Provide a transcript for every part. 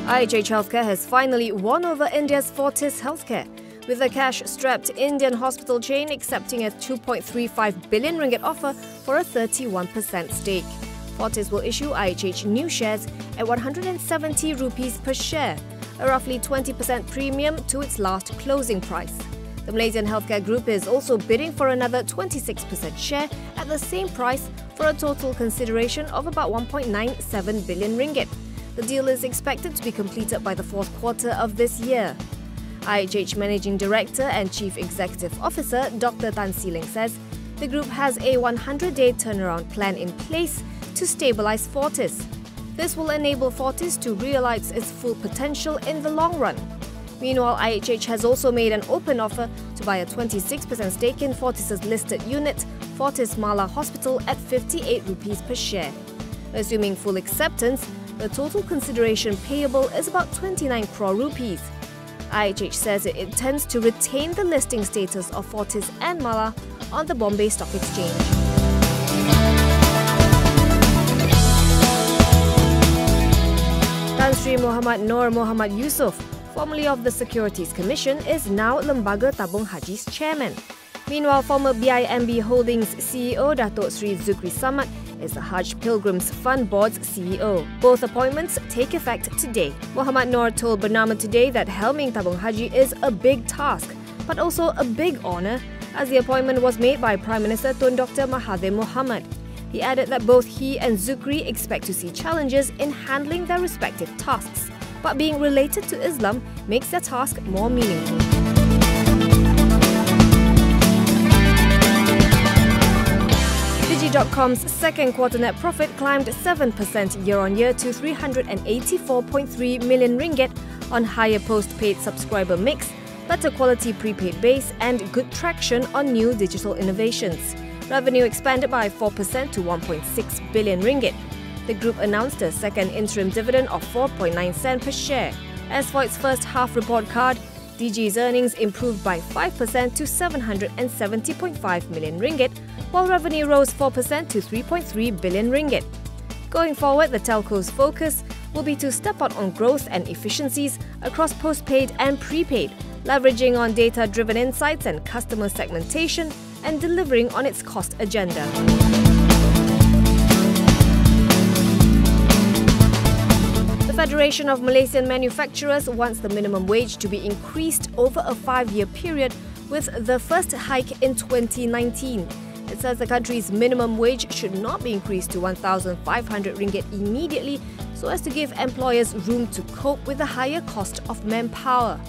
IHH Healthcare has finally won over India's Fortis Healthcare, with the cash-strapped Indian hospital chain accepting a 2.35 billion ringgit offer for a 31% stake. Fortis will issue IHH new shares at 170 rupees per share, a roughly 20% premium to its last closing price. The Malaysian healthcare group is also bidding for another 26% share at the same price for a total consideration of about 1.97 billion ringgit. The deal is expected to be completed by the fourth quarter of this year. IHH Managing Director and Chief Executive Officer Dr. Tan Siling says the group has a 100-day turnaround plan in place to stabilise Fortis. This will enable Fortis to realise its full potential in the long run. Meanwhile, IHH has also made an open offer to buy a 26% stake in Fortis' listed unit, Fortis Mala Hospital, at 58 rupees per share. Assuming full acceptance, the total consideration payable is about 29 crore rupees. IHH says it intends to retain the listing status of Fortis and Mala on the Bombay Stock Exchange. Tan Sri Muhammad Noor Muhammad Yusof, formerly of the Securities Commission, is now Lembaga Tabung Haji's chairman. Meanwhile, former BIMB Holdings CEO Datuk Sri Zukri Samad is the Hajj Pilgrims Fund Board's CEO. Both appointments take effect today. Muhammad Noor told Bernama Today that helming Tabung Haji is a big task, but also a big honour, as the appointment was made by Prime Minister Tun Dr. Mahathir Mohamad. He added that both he and Zukri expect to see challenges in handling their respective tasks, but being related to Islam makes their task more meaningful. Digi.com's second quarter net profit climbed 7% year-on-year to 384.3 million ringgit on higher post-paid subscriber mix, better quality prepaid base and good traction on new digital innovations. Revenue expanded by 4% to 1.6 billion ringgit. The group announced a second interim dividend of 4.9 cents per share. As for its first half report card, Digi's earnings improved by 5% to 770.5 million ringgit, while revenue rose 4% to 3.3 billion ringgit. Going forward, the telco's focus will be to step up on growth and efficiencies across postpaid and prepaid, leveraging on data-driven insights and customer segmentation, and delivering on its cost agenda. The Federation of Malaysian Manufacturers wants the minimum wage to be increased over a 5-year period, with the first hike in 2019. It says the country's minimum wage should not be increased to 1,500 ringgit immediately, so as to give employers room to cope with the higher cost of manpower.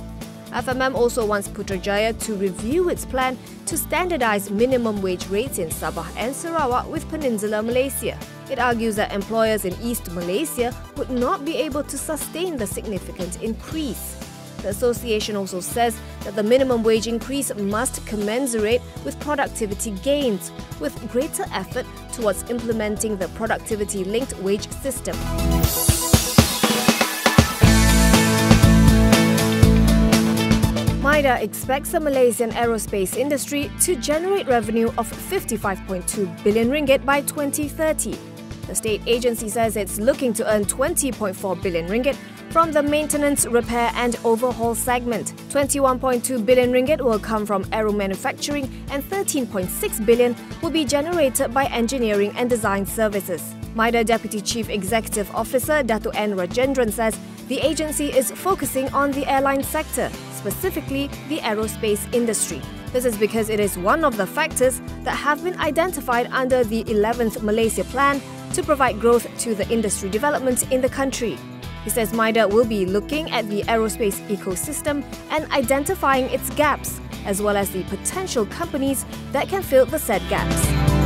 FMM also wants Putrajaya to review its plan to standardise minimum wage rates in Sabah and Sarawak with Peninsular Malaysia. It argues that employers in East Malaysia would not be able to sustain the significant increase. The association also says that the minimum wage increase must commensurate with productivity gains, with greater effort towards implementing the productivity-linked wage system. MIDA expects the Malaysian aerospace industry to generate revenue of 55.2 billion ringgit by 2030. The state agency says it's looking to earn 20.4 billion ringgit from the maintenance, repair and overhaul segment. 21.2 billion ringgit will come from aero manufacturing and 13.6 billion will be generated by engineering and design services. MIDA Deputy Chief Executive Officer Datuk N. Rajendran says the agency is focusing on the airline sector, specifically the aerospace industry. This is because it is one of the factors that have been identified under the 11th Malaysia Plan to provide growth to the industry development in the country. He says MIDA will be looking at the aerospace ecosystem and identifying its gaps, as well as the potential companies that can fill the said gaps.